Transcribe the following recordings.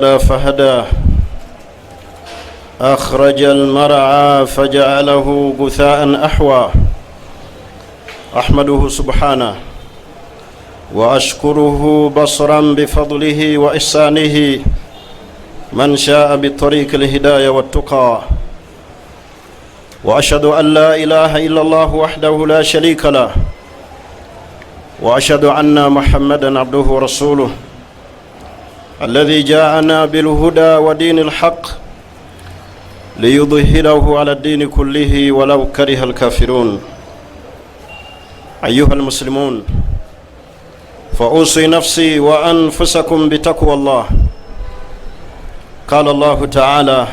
فهدى أخرج المرعى فجعله غثاء أحوى أحمده سبحانه وأشكره بصرا بفضله وإحسانه من شاء بطريق الهداية والتقى وأشهد أن لا إله إلا الله وحده لا شريك له وأشهد أن محمدا عبده ورسوله الذي جاءنا بالهدى ودين الحق ليظهره على الدين كله ولو كره الكافرون. أيها المسلمون، فأوصي نفسي وأنفسكم بتقوى الله. قال الله تعالى: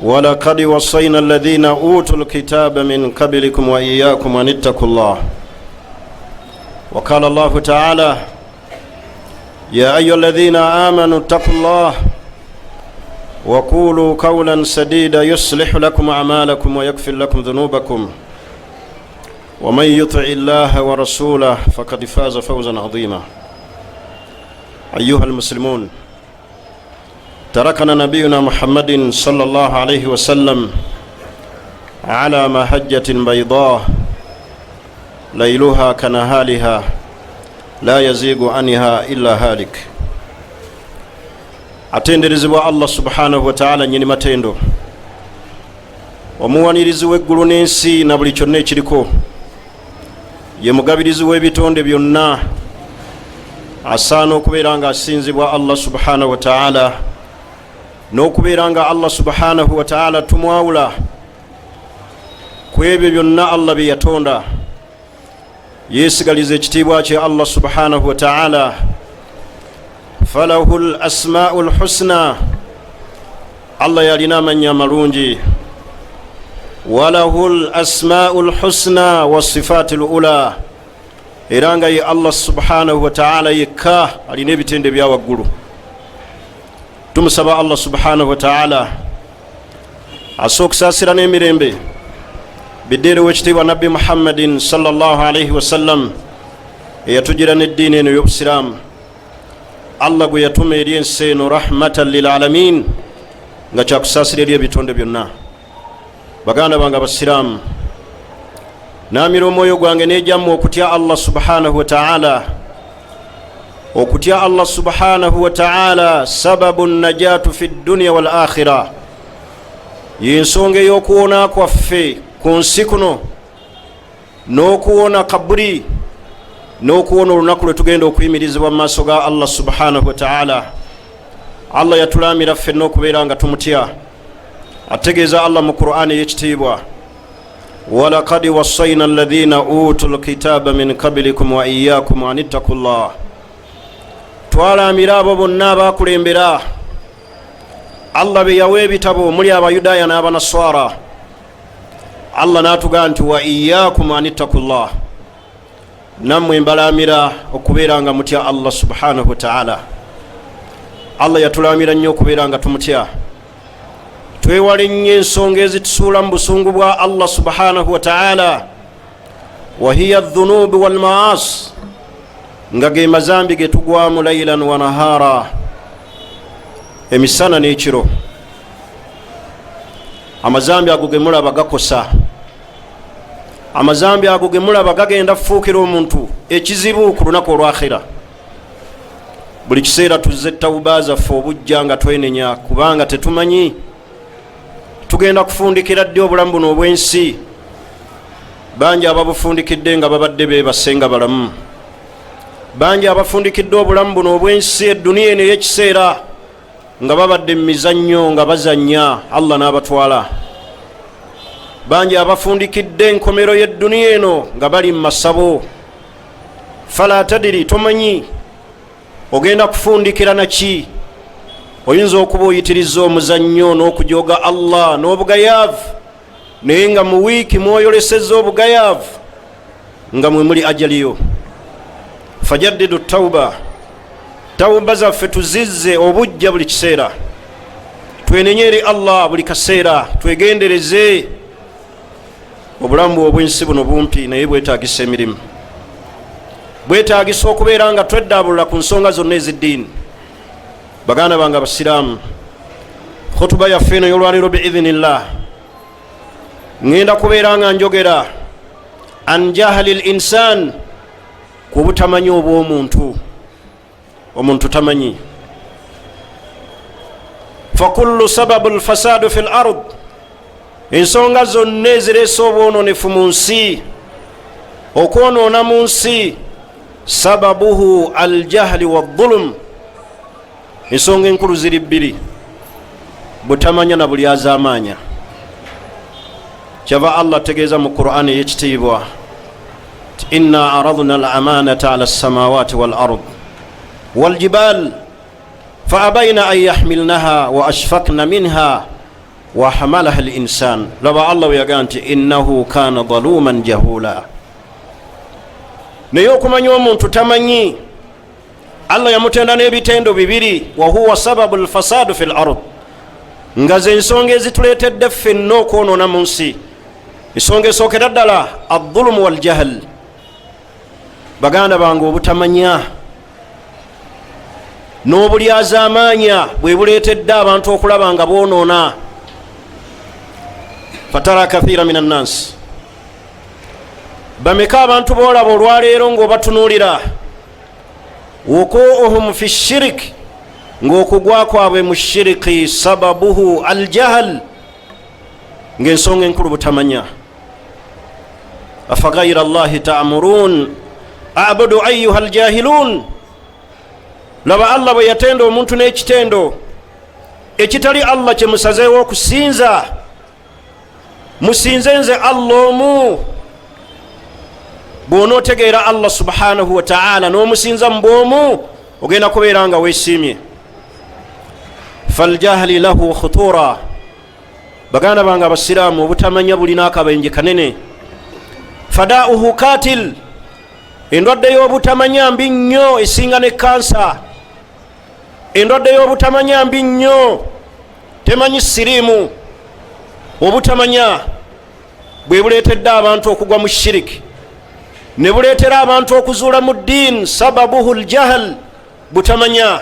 ولقد وصينا الذين أوتوا الكتاب من قبلكم وإياكم أن اتقوا الله. وقال الله تعالى: يا أيها الذين آمنوا اتقوا الله وقولوا قولا سديدا يصلح لكم أعمالكم ويغفر لكم ذنوبكم ومن يطع الله ورسوله فقد فاز فوزا عظيما. أيها المسلمون، تركنا نبينا محمد صلى الله عليه وسلم على مهجة بيضاء ليلها كنهارها لا يزيغ عنها إلا هالك. atenderezebwa Allah subhanahu wa ta'ala nyini matendo, omuwanirizi w'eggulu n'ensi na buli kyonna ekiriko, ye mugabirizi w'ebitonde byonna, asaana okubeera nga asinzibwa Allah subhanahu wa ta'ala, n'okubeera nga Allah subhanahu wa ta'ala tumwawula ku ebyo byonna Allah bye yatonda. Yeesigaliza ekitiibwa kye Allah subhanahu wa ta'ala. Falahul asmaul husna, Allah yalina amannya amalungi. Walahul asmaul husna wasifatul ula, era nga ye Allah subhanahu wa ta'ala yekka alina ebitende bya waggulu. Tumusaba Allah subhanahu wa ta'ala asookusaasira n'emirembe biddeere w'ekitiibwa Nabbi Muhammadin sallallahu alayhi wasallam eyatugira n'eddiini eno y'obusiraamu. Allah gwe yatuma eri ensi eno rahmatan lil alamin, nga kyakusaasira eri ebitonde byonna. Baganda bange abasiraamu, naamira omwoyo gwange n'ejjammwe okutya Allah subhanahu wa ta'ala. Okutya Allah subhanahu wa ta'ala sababu najatu fi dunya wal akhirah, yensonga ey'okuwona kwaffe ku nsi kuno n'okuwona kaburi n'okuwona olunaku lwe tugenda okuyimirizibwa mu maaso ga Allah subhanahu wa ta'ala. Allah yatulaamira ffenna okubeera nga tumutya. Ategeeza Allah mu Qur'ani y'ekitiibwa: walaqad wassayna alladhina utul kitaba min qablikum wa iyyakum an ittaqullah. Twalaamira abo bonna abaakulembera Allah be yawa ebitabo muli Abayudaaya n'Abanaswara. Allah n'atugaa nti wa iyyakum an ittaqullah, nammwe mbalaamira okubeera nga mutya Allah subhanahu wa ta'ala. Allah yatulaamira nnyo okubeera nga tumutya. Twewale nnyo ensonga ezitusuula mu busungu bwa Allah subhanahu wa ta'ala, wa hiya adh-dhunubi wal ma'asi, nga ge mazambi ge tugwamu laylan wa nahara, emisana n'ekiro. Amazambi ago ge mulaba gakosa, amazambi ago ge mulaba gagenda kufuukira omuntu ekizibu ku lunaku olw'akhira. Buli kiseera tuzze tawuba zaffe obujja nga twenenya, kubanga tetumanyi tugenda kufundikira ddi obulamu buno obw'ensi. Bangi ababufundikidde nga babadde beebasenga balamu, bangi abafundikidde obulamu buno obw'ensi edduniya eno ey'ekiseera nga babadde mu mizannyo nga bazannya, Allah n'abatwala. Bangi abafundikidde enkomero y'edduniya eno nga bali mu masabo. Fala tadiri, tomanyi ogenda kufundikira naki. Oyinza okuba oyitirizza omuzannyo n'okujooga Allah n'obugayaavu, naye nga mu wiiki mwoyolesezza obugayaavu nga mwe muli ajaliyo. Fajaddidu tawba, tawba zaffe tuzizze obujja buli kiseera. Twenenye eri Allah buli kaseera, twegendereze. Obulamu obw'ensi buno bumpi naye bwetaagisa emirimu, bwetaagisa okubeera nga tweddaabulula ku nsonga zonna ez'eddiini. baganda bange abasiraamu, khutuba yaffe eno y'olwaliro biidhinillah ngenda kubeera nga njogera an jahali linsan, ku butamanyi obw'omuntu. Omuntu tamanyi. fakullu sababu lfasadu fi lard, ensonga zonna ezireese obwononefu mu nsi, okwonoona mu nsi, sababuhu aljahli waddulum, ensonga enkulu ziri bbiri: butamanya na bulyazaamaanya. kyava Allah tegeeza mu Qur'ani ey'ekitiibwa, inna aradna al-amanata ala as-samawati wal ard wal jibal fa abayna an yahmilnaha wa ashfaqna minha wa hamalaha al-insan. laba Allah yagaa nti innahu kana dhaluman jahula. naye okumanya omuntu tamanyi, Allah yamutenda n'ebitendo bibiri, wa huwa sababu al-fasadu fi al-ard, nga ze ensonga ezituleetedde ffenna okwonoona mu nsi. ensonga esookera ddala adh-dhulmu wal jahl. baganda bange, obutamanya n'obulyazaamaanya bwe buleetedde abantu okulaba nga boonoona. fatara kathira min annasi, bameka abantu boolaba olwaleero ng'obatunuulira, wukuuhum fi shirik, ng'okugwa kwabwe mu shiriki, sababuhu aljahl, ng'ensonga enkulu butamanya. afa ghayra allahi ta'murun abudu ayyuha aljahilun. laba Allah bwe yatenda omuntu n'ekitendo ekitali Allah kye musazeewo okusinza. musinze nze Allah omu. bw'onootegeera Allah subhanahu wa ta'ala n'omusinza mu bw'omu, ogenda kubeera nga weesiimye. faljahli lahu khutura. baganda bange abasiraamu, obutamanya bulina akabenje kanene. fadaa'uhu katil, endwadde y'obutamanya mbi nnyo, esinga ne kansa. endwadde y'obutamanya mbi nnyo, temanyi siriimu. obutamanya bwe buleetedde abantu okugwa mu shiriki, ne buleetera abantu okuzuula mu ddiini, sababuhu aljahl, butamanya.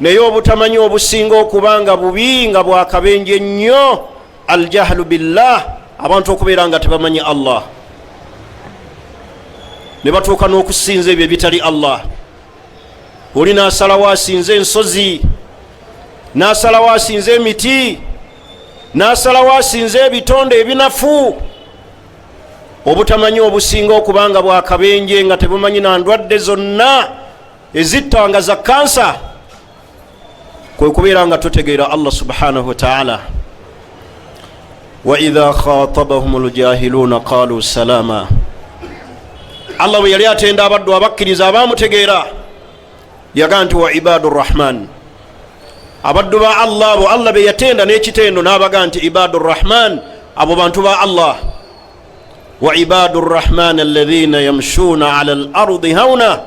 naye obutamanya obusinga okuba nga bubi, nga bwakabenje nnyo, aljahlu billah, abantu okubeera nga tebamanyi Allah, ne batuuka n'okusinza ebyo ebitali Allah. oli n'asalawo asinze ensozi, n'asalawo asinze emiti, n'asalawo asinze ebitonde ebinafu. obutamanya obusinga okuba nga bwakabenje, nga tebumanyi na ndwadde zonna ezittanga za kansa, kwe kubeera nga tutegeera Allah subhanahu wa ta'ala. wa idha khatabahum aljahiluna qalu salama. Allah bwe yali atenda abaddu abakkiriza abaamutegeera, yagaa nti wa ibadu rrahman, abaddu ba Allah abo Allah be yatenda n'ekitendo n'abagaa nti ibadu rrahman, abo bantu ba Allah. wa ibadu rrahman alladhina yamshuna ala al-ardi hauna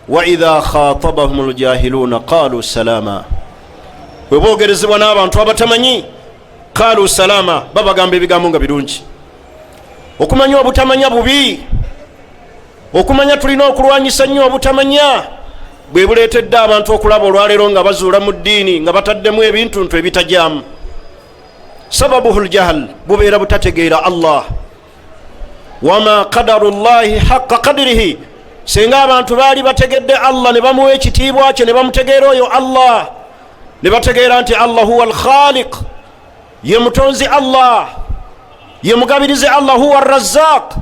wa idha khatabahum aljahiluna qalu salama. bwe boogerezebwa n'abantu abatamanyi, qalu salama, babagamba ebigambo nga birungi. okumanya obutamanya bubi. okumanya tulina okulwanyisa nnyo obutamanya, bwe buleetedde abantu okulaba olwaleero nga bazuula mu ddiini nga bataddemu ebintuntu ebitajaamu. sababuhu aljahl, bubeera butategeera Allah. wama qadaru llahi haqqa qadrihi, senga abantu baali bategedde Allah ne bamuwa ekitiibwa kye, ne bamutegeera oyo Allah, ne bategeera nti Allah huwa alkhaliq, ye mutonzi Allah, ye mugabirize Allah, huwa arrazzaq,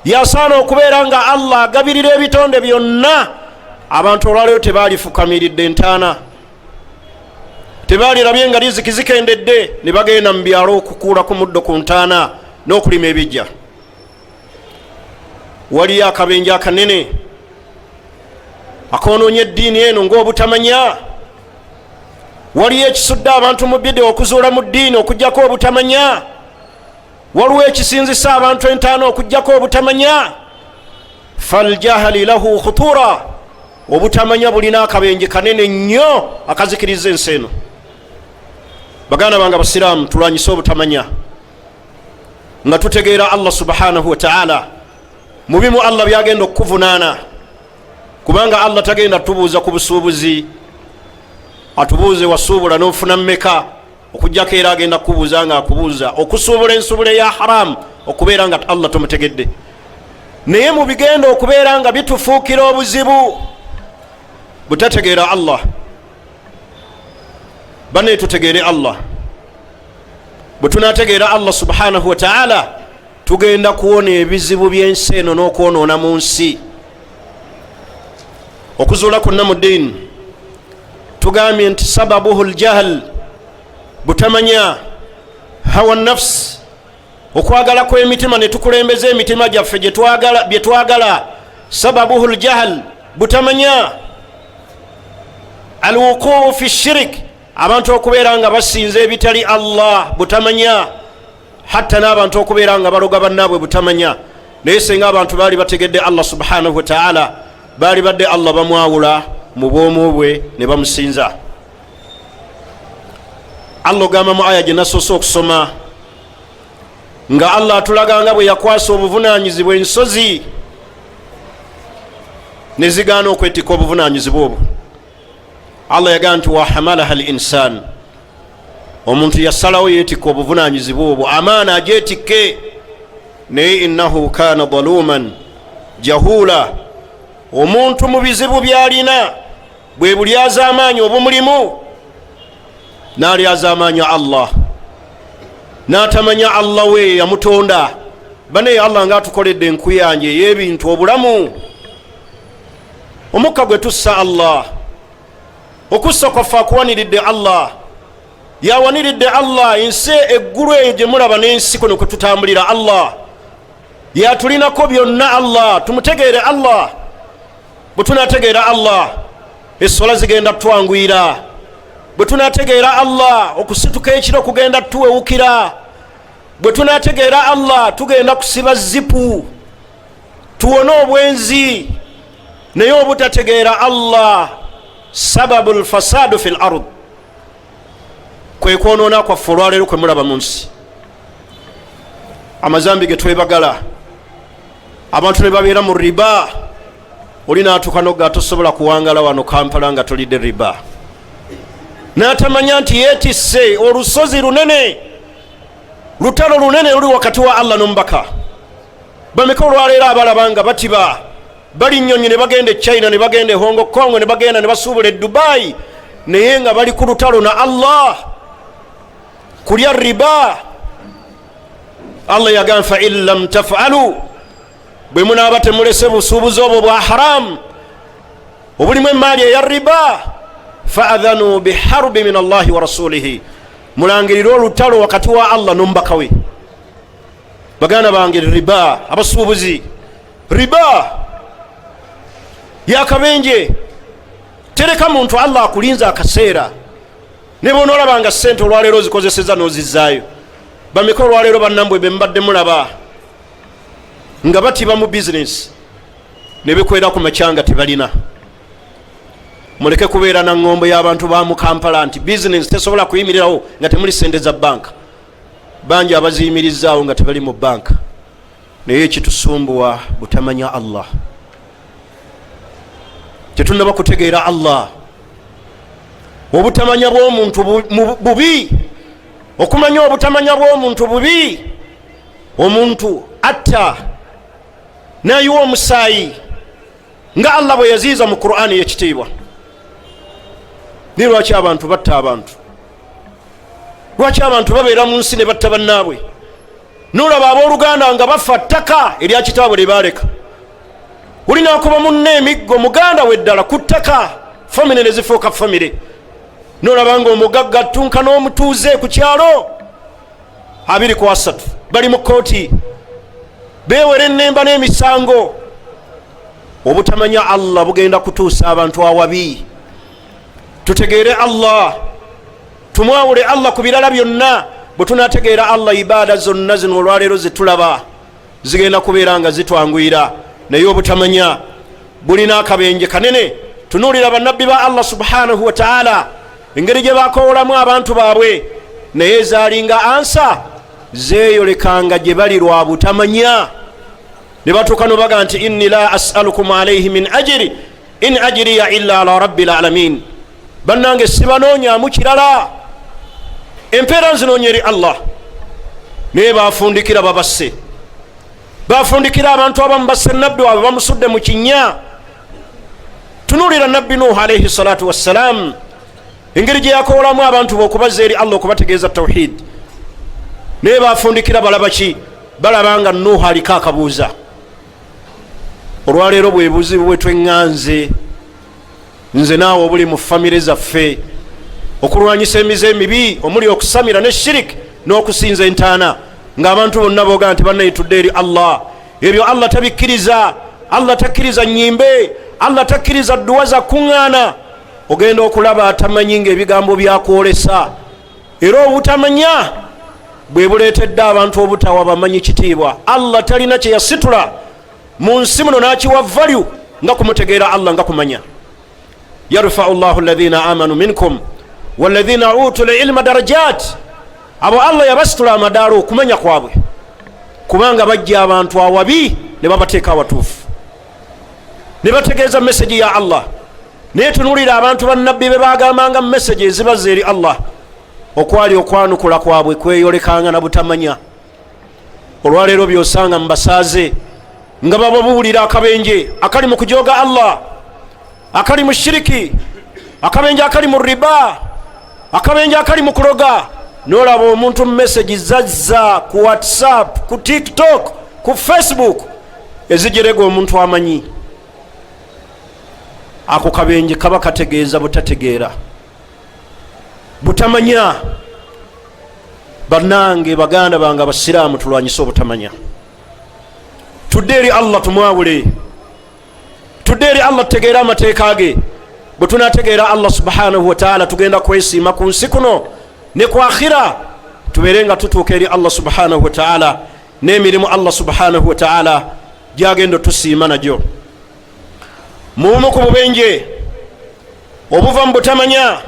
yasaana okubeera nga Allah agabirira ebitonde byonna. abantu olwaleero tebaalifukamiridde entaana, tebaalirabye nga riziki zikendedde, ne bagenda mu byalo okukuula ku muddo ku ntaana n'okulima ebijja. waliyo akabenje akanene akoonoonye eddiini eno ng'obutamanya. waliyo ekisudde abantu mu bidde okuzuula mu ddiini okugjako obutamanya. waliwo ekisinzisa abantu entaana okugjako obutamanya. faljahali lahu khutura, obutamanya bulina akabenje kanene nnyo akazikiriza ensi eno. baganda bange abasiraamu, tulwanyise obutamanya nga tutegeera Allah subhanahu wa ta'ala. mubimu Allah byagenda okuvunaana, kubanga Allah tagenda tubuuza ku busuubuzi, atubuuze wasuubula n'ofuna mmeka okujjako era agenda kukubuuza nga akubuuza okusuubula ensuubula ya haramu okubeera nga Allah tomutegedde. Naye mu bigenda okubeera nga bitufuukira obuzibu butategeera Allah. Bane tutegeere Allah. Bwe tunaategeera Allah subhanahu wa ta'ala tugenda kuwona ebizibu by'ensi eno n'okwonoona mu nsi. Okuzuula kwonna mu ddiini tugambye nti sababuhu ljahl, butamanya, hawa nafsi, okwagala kw'emitima ne tukulembeza emitima gyaffe bye twagala. Sababuhu ljahl, butamanya. Alwuquu fi shirik, abantu okubeera nga basinza ebitali Allah, butamanya. Hatta n'abantu okubeera nga baloga bannaabwe, butamanya. Naye singa abantu baali bategedde Allah subhanahu wa ta'ala, baali badde Allah bamwawula mu bwomu bwe ne bamusinza. Allah ogamba mu aya gye nasoose okusoma nga Allah atulaga nga bwe yakwasa obuvunaanyizibwa ensozi ne zigaana okwetikka obuvunaanyizibwa obwo. Allah yagamba nti wahamalaha linsan, omuntu yasalawo yeetikka obuvunaanyizibwa obwo, amaana agyetikke. Naye innahu kana dhaluman jahula, omuntu mu bizibu byalina bwe bulyaza amaanyi obumulimu n'alyaza amaanyi Allah, n'atamanya Allah we yamutonda. Bane Allah nga atukoledde enkuyanja ey'ebintu obulamu. Omukka gwe tussa Allah, okussa kwaffe akuwaniridde Allah, yawaniridde Allah ensi eggulu eyo gye mulaba n'ensi kuno kwe tutambulira Allah, yatulinako byonna Allah. Tumutegeere Allah. Bwe tunategeera Allah essola zigenda tutwanguyira. Bwe tunategeera Allah okusituka ekiro kugenda tuwewukira. Bwe tunategeera Allah tugenda kusiba zipu tuwone obwenzi. Naye obutategeera Allah sababu lfasadu fi lard, kwe kwonoona kwaffe olwaleero kwe mulaba mu nsi. Amazambi ge twebagala, abantu ne babeera mu riba. Oli n'atuuka n'ogga tosobola kuwangala wano Kampala nga tolidde riba. N'atamanya nti yeetisse olusozi lunene, lutalo lunene luli wakati wa Allah n'omubaka. Bameka olwaleero abalaba nga batiba bali nnyonyi ne bagenda e China, ne bagenda e Hong Kong, ne bagenda ne basuubula e Dubai, naye nga bali ku lutalo na Allah kulya riba. Allah yagamba fa in lam taf'alu, bwe munaaba temulese busuubuzi obwo bwa haramu obulimu emaali eya riba, faadhanu biharbi min Allahi wa rasulihi, mulangirire olutalo wakati wa Allah n'omubaka we. Baganda bange, riba, abasuubuzi, riba yakabenje. Tereka muntu Allah akulinza akaseera ne bonoolabanga ssente olwaleero zikozeseza n'ozizaayo. Bameka olwaleero bannambwe be mbadde mulaba nga batiba mu bizinesi ne bikwera ku makyanga tebalina. Muleke kubeera na ngombo y'abantu ba mu Kampala nti bizinesi tesobola kuyimirirawo nga temuli ssente za banka. Bangi abaziyimirizaawo nga tebali mu banka. Naye kitusumbuwa butamanya Allah. Tetunnaba kutegeera Allah. Obutamanya bw'omuntu bubi. Okumanya obutamanya bw'omuntu bubi. Omuntu atta n'ayiwa omusaayi nga Allah bwe yaziiza mu Qur'ani y'ekitiibwa. Ni lwaki abantu batta abantu? Lwaki abantu babeera mu nsi ne batta bannaabwe? N'olaba abooluganda nga bafa ttaka erya kitaabwe lye baaleka. Olina kuba munne emiggo muganda we ddala ku ttaka, famire ne zifuuka famire. N'olaba nga omugagga attunka n'omutuuze ku kyalo 2-3 bali mu kooti beewera ennemba n'emisango. Obutamanya Allah bugenda kutuusa abantu awabi. Tutegeere Allah, tumwawule Allah ku birala byonna. Bwe tunategeera Allah, ibaada zonna zino olwaleero zetulaba zigenda kubeera nga zitwanguyira. Naye obutamanya bulina akabenje kanene. Tunuulira bannabbi ba Allah subhanahu wa ta'ala engeri gye bakoowolamu abantu baabwe, naye zaalinga ansa zeeyolekanga gye bali lwa butamanya. Ne batuuka nobaga nti inni la as'alukum alayhi min ajri in ajriya illa ala rabbil alamin. bannange sibanonyaamu kirala, empeera nzinoonya eri Allah. Naye bafundikira babasse, bafundikira abantu abamu basse nabbi waabwe bamusudde mu kinnya. Tunuulira nabbi Nuuhu alayhi salatu wassalam, engeri gye yakoolamu abantu b'okubaza eri Allah okubategeeza tawhid. Naye bafundikira balaba ki? Balaba nga Nuuhu aliko akabuuza. Olwaleero bwe buzibu bwe tweŋŋanze nze naawe obuli mu famire zaffe okulwanyisa emize emibi omuli okusamira ne shirik n'okusinza entaana, ng'abantu bonna booga nti bannayitudde eri Allah. Ebyo Allah tabikkiriza. Allah takkiriza nnyimbe, Allah takkiriza dduwa za kuŋŋaana. Ogenda okulaba atamanyi ng'ebigambo byakwolesa, era obutamanya bwe buleetedde abantu obutawa bamanyi kitiibwa. Allah talina kye yasitula mu nsi muno n'akiwa valyu nga kumutegeera Allah, nga kumanya. Yarfa'u Allahu alladhina amanu minkum walladhina utul ilma darajat. Abo Allah yabasitula amadaala okumanya kwabwe, kubanga bajja abantu awabi ne babateeka awatuufu, ne bategeeza meseji ya Allah. Naye tunuulira abantu bannabbi be bagambanga meseji ezibazza eri Allah, okwali okwanukula kwabwe kweyolekanga na butamanya. Olwaleero byosanga mbasaaze nga bababuulira akabenje akali mu kujooga Allah, akali mu shiriki, akabenje akali mu riba, akabenje akali mu kuloga. Nolaba omuntu message zazza ku WhatsApp, ku TikTok, ku Facebook ezijerega omuntu amanyi. Ako kabenje kaba kategeeza butategeera, butamanya. Bannange baganda bange abasiraamu, tulwanyise obutamanya. Tudde eri Allah tumwawule, tudde eri Allah tutegeera amateeka ge. Bwe tunategeera Allah subhanahu wa ta'ala tugenda kwesiima ku nsi kuno ne ku akhira, tubeere nga tutuuka eri Allah subhanahu wa ta'ala n'emirimu Allah subhanahu wa ta'ala gyagenda tusiima nagyo. Mubumu ku bubenje obuva mu butamanya,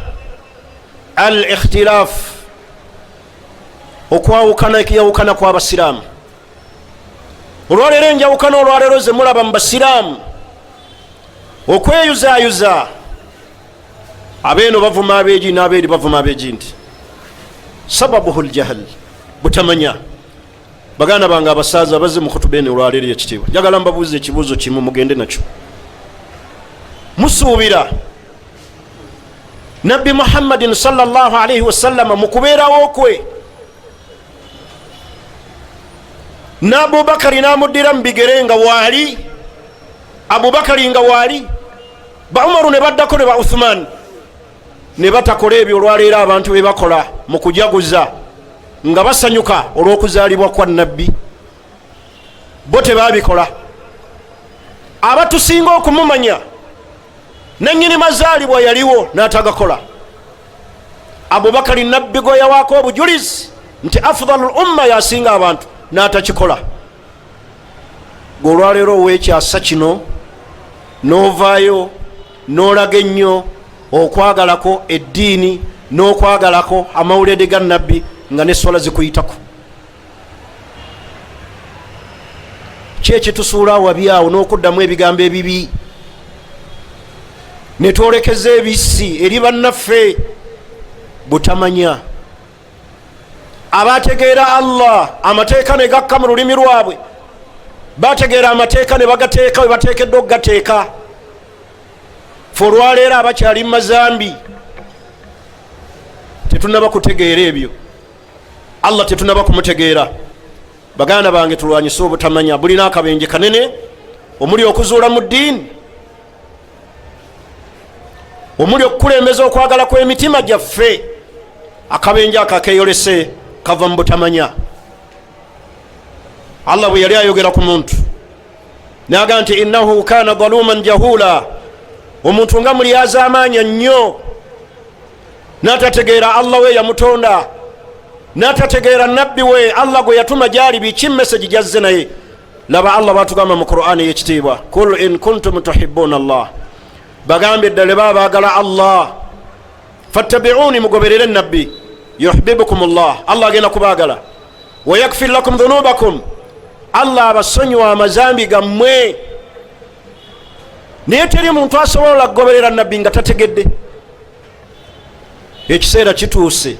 al ikhtilaf, okwawukana ekiyawukana kw'abasiraamu. Olwaleero enjawukana olwaleero ze mulaba mu basiraamu, okweyuzaayuza. Abeeno bavuma abeegi n'abeeri bavuma abeegi nti sababuhu ljahal, butamanya. Baganda bange abasaaza bazze mu kutuba eno olwaleero ekitiibwa, njagala mbabuuze ekibuuzo kimu mugende nakyo. Musuubira Nabbi Muhammadin sallallahu alayhi wasallama mu kubeerawo kwe n'Abubakari n'amuddira mu bigere nga waali, Abubakari nga waali, ba Umaru ne baddako ne ba Uthman ne batakola ebyo olwaleero abantu be bakola mu kujaguza nga basanyuka olw'okuzaalibwa kwa nabbi, bo tebabikola. Abatusinga okumumanya nannyini mazaalibwa yaliwo n'atagakola. Abubakari nabbi gwe yawaako obujulizi nti afdalul umma yasinga abantu n'atakikola. Gwe olwaleero ow'ekyasa kino n'ovaayo n'olaga ennyo okwagalako eddiini n'okwagalako amawulire ga nabbi nga n'essola zikuyitako. Ki ekitusuula awabi awo n'okuddamu ebigambo ebibi ne twolekeza ebisi eri bannaffe? Butamanya. Abategeera Allah amateeka ne gakka mu lulimi lwabwe, bategeera amateeka ne bagateeka we bateekeddwa okugateeka. Fe olwaleero abakyali mu mazambi tetunaba kutegeera ebyo, Allah tetunaba kumutegeera. Baganda bange tulwanyise obutamanya. Bulina akabenje kanene omuli okuzuula mu ddiini, omuli okukulembeza okwagala kw'emitima gyaffe. Akabenje akakeyolese kava mu butamanya. Allah bwe yali ayogera ku muntu n'aga nti innahu kana dhaluman jahula, omuntu nga muli azaamaanya nnyo n'atategeera Allah we yamutonda, n'atategeera nabbi we Allah gwe yatuma gyali biki message gyazze naye. Laba Allah batugamba mu Qur'ani ey'ekitiibwa, kul in kuntum tuhibbuna Allah, bagambye ddala baba baagala Allah, fattabi'uni, mugoberere nabbi, yuhibbukum Allah, Allah agenda kubaagala, wa yakfir lakum dhunubakum, Allah abasonyiwa amazambi gammwe. Naye teri muntu asobola kugoberera nabbi nga tategedde. ekiseera kituuse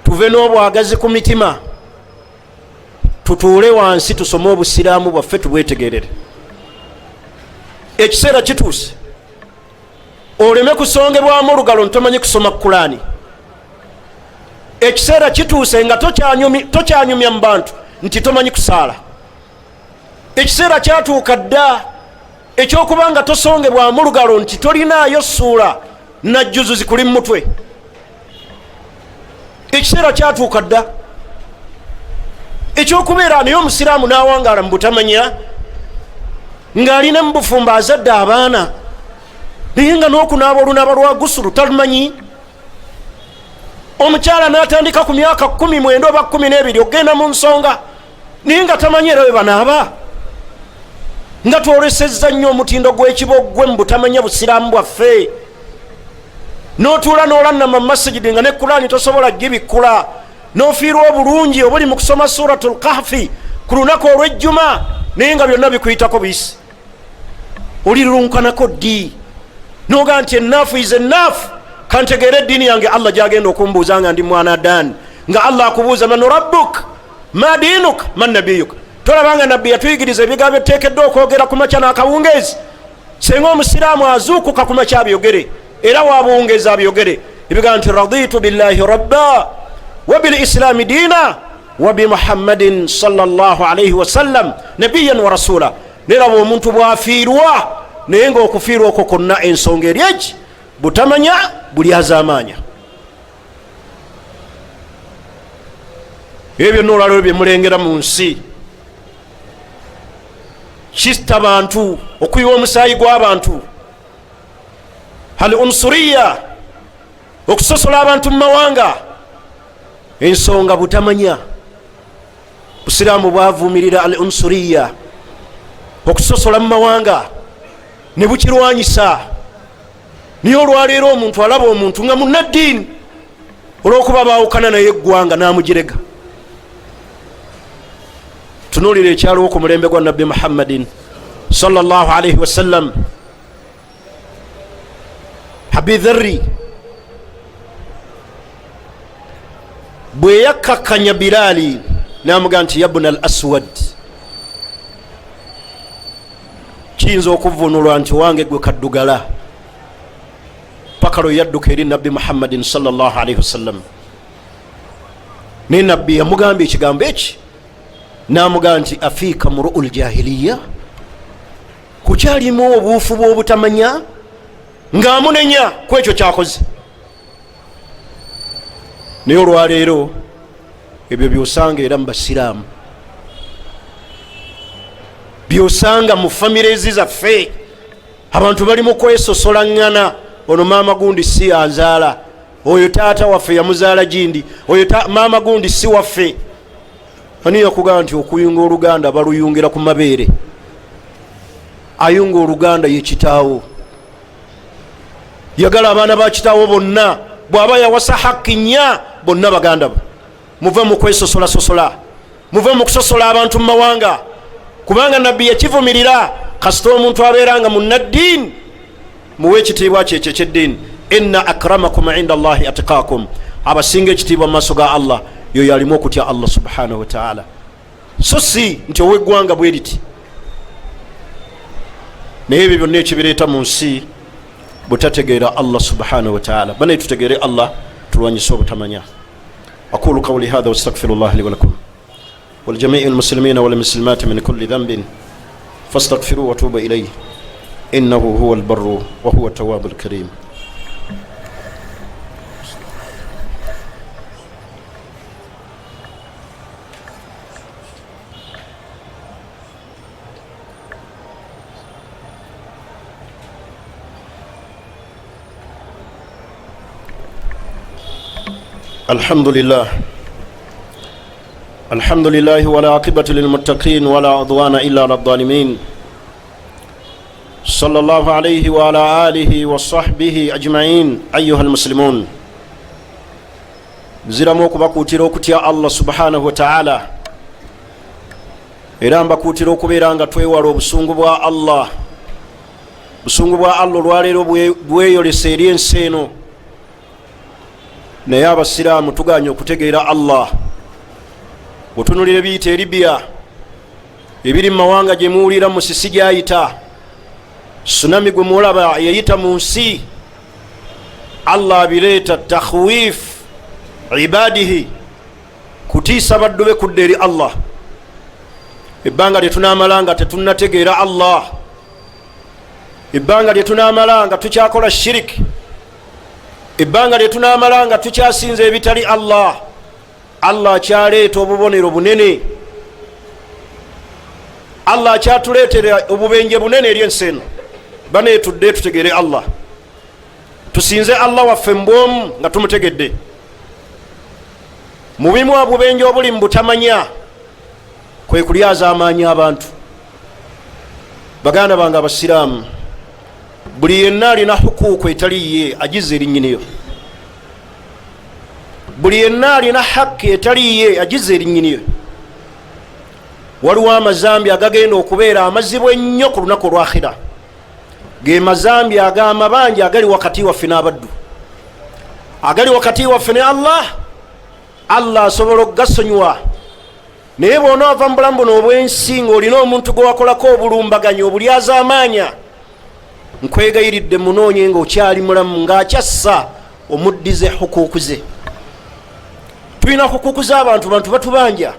tuve n'obwagazi ku mitima tutuule wansi tusome obusiraamu bwaffe tubwetegerere. Ekiseera kituuse oleme kusongebwamu olugalo ntomanyi kusoma Kurani. Ekiseera kituuse nga tokyanyumya mu bantu nti tomanyi kusaala. Ekiseera kyatuuka dda ekyokubanga tosongebwamu olugalo nti tolinaayo ssuula najjuzu zikuli mu mutwe. Ekiseera kyatuuka dda ekyokubeera naye omusiraamu n'awangaala mu butamanya ng'alina mu bufumba azadde abaana naye nga n'okunaaba olunaaba lwa gusulu talumanyi. Omukyala n'atandika ku myaka 19 oba 12 okgenda mu nsonga naye nga tamanyi era we banaaba. Nga twolesezza nnyo omutindo gw'ekibogwe mu butamanya busiraamu bwaffe, n'otuula n'olannama mu masijidi nga ne Kurani tosobola gibikkula, n'ofiirwa obulungi obuli mu kusoma suratul Kahfi ku lunaku olw'ejjuma naye nga byonna bikuyitako bisi. Olirunkanako ddi noga nti ennaafu is ennaafu, kantegeere eddiini yange Allah gyagenda okumbuuza nga ndi mwana Dan, nga Allah akubuuza manu rabbuk ma diinuka man nabiyuka. Tolabanga nabbi yatuyigiriza ebigambo biteekeddwa okwogera ku makya n'akawungeezi. Senga omusiraamu azuukuka ku makya abyogere era wabuwungeezi abyogere ebigambo nti raditu billahi rabba wa bil islaami diina wa bi muhammadin sallallahu alayhi wasallam nabiyan wa rasula. Neraba omuntu bwafiirwa naye nga okufiirwa okwo konna ensonga eri eki butamanya buli azaamaanya. Ebyo byonna olwaliro bye mulengera mu nsi kista bantu okuyiwa omusaayi gw'abantu, hal unsuriya okusosola abantu mu mawanga. Ensonga butamanya. Busiraamu bwavumirira al unsuriya okusosola mu mawanga ne bukirwanyisa. Niyo olwaleero omuntu alaba omuntu nga munnaddiini olw'okuba baawukana naye eggwanga n'amugirega. Tunuulira ekyaliwo ku mulembe gwa nabbi Muhammadin sallallahu alayhi wasallam. Abi Dharri bwe yakkakkanya Bilaali n'amugaa nti yabna al aswad, kiyinza okuvunulwa nti wange gwe kaddugala, paka lwe yadduka eri nabbi Muhammadin sallallahu alayhi wasallam. Naye nabbi yamugambye ekigambo eki n'amugaa nti afiika muru'ul jahiliya, kukyalimu obuufu bw'obutamanya, ng'amunenya ku ekyo kyakoze. Naye olwaleero ebyo byosanga era mu basiraamu, byosanga mu famires zaffe. Abantu bali mu kwesosolangana, ono maama gundi si anzaala, oyo taata waffe yamuzaala gindi, oyo maama gundi si waffe. Ani yakugamba nti okuyunga oluganda baluyungira ku mabeere? Ayunga oluganda ye kitaawo, yagala abaana ba kitaawo bonna, bw'aba yawasa hakki nnya bonna baganda bo. Muve mu kwesosola, muve mu kusosola abantu mu mawanga, kubanga nabbi yakivumirira. Kasita omuntu abeeranga munnaddiini muwe ekitiibwa kye eky'eddiini. Inna akramakum inda Allahi atqaakum, abasinga ekitiibwa mu maaso ga Allah yoyo alimu okutya Allah subhanahu wa ta'ala, so si nti ow'eggwanga bwe liti. Naye ebyo byonna ekibireeta mu nsi butategeera Allah subhanahu wa ta'ala. Banaye tutegeere Allah, tulwanyise obutamanya. أقول قولي هذا واستغفر الله لي ولكم ولجميع المسلمين والمسلمات من كل ذنب فاستغفروه وتوبوا إليه إنه هو البر وهو التواب الكريم. الحمد لله ولا عاقبة للمتقين ولا عدوان إلا على الظالمين. صلى الله عليه وعلى آله وصحبه أجمعين. أيها المسلمون, ziramu okubakuutira okutya Allah subhanahu wa ta'ala, era mbakuutira okubeera nga twewala obusungu bwa Allah. Busungu bwa Allah olwaleero bweyolesa eri ensi eno, naye abasiraamu tuganye okutegeera Allah. Otunulire biyita Libya, ebiri mu mawanga gye muwulira musisi gyayita, tsunami gwe mulaba yayita mu nsi, Allah abireeta takhwif ibadihi, kutiisa baddu be kudda eri Allah. Ebbanga lye tunaamalanga tetunnategeera Allah, ebbanga lye tunaamalanga tukyakola shiriki, ebbanga lye tunaamalanga tukyasinza ebitali Allah, Allah akyaleeta obubonero bunene, Allah akyatuleetera obubenje bunene eri ensi eno. Bane tudde tutegeere Allah, tusinze Allah waffe mbwomu nga tumutegedde. Mubimu obubenje obuli mu butamanya kwe kulyaza amaanyi abantu. Baganda bange abasiraamu, buli yenna alina hukuuku etali ye agize eri nnyiniyo. Buli yenna alina hakki etali ye agize eri nnyiniyo. Waliwo amazambi agagenda okubeera amazibu ennyo ku lunaku olwakhira, ge mazambi ag'amabanja agali wakati waffe n'abaddu, agali wakati waffe ne Allah. Allah asobola okugasonyiwa, naye bw'onoova mu bulamu buno obw'ensi ng'olina omuntu gwe wakolako obulumbaganyi obulyaza amaanya, nkwegayiridde munoonye ng'okyali mulamu ng'akyassa omuddize hukuuku ze. Tulina hukuuku z'abantu, bantu batubanja,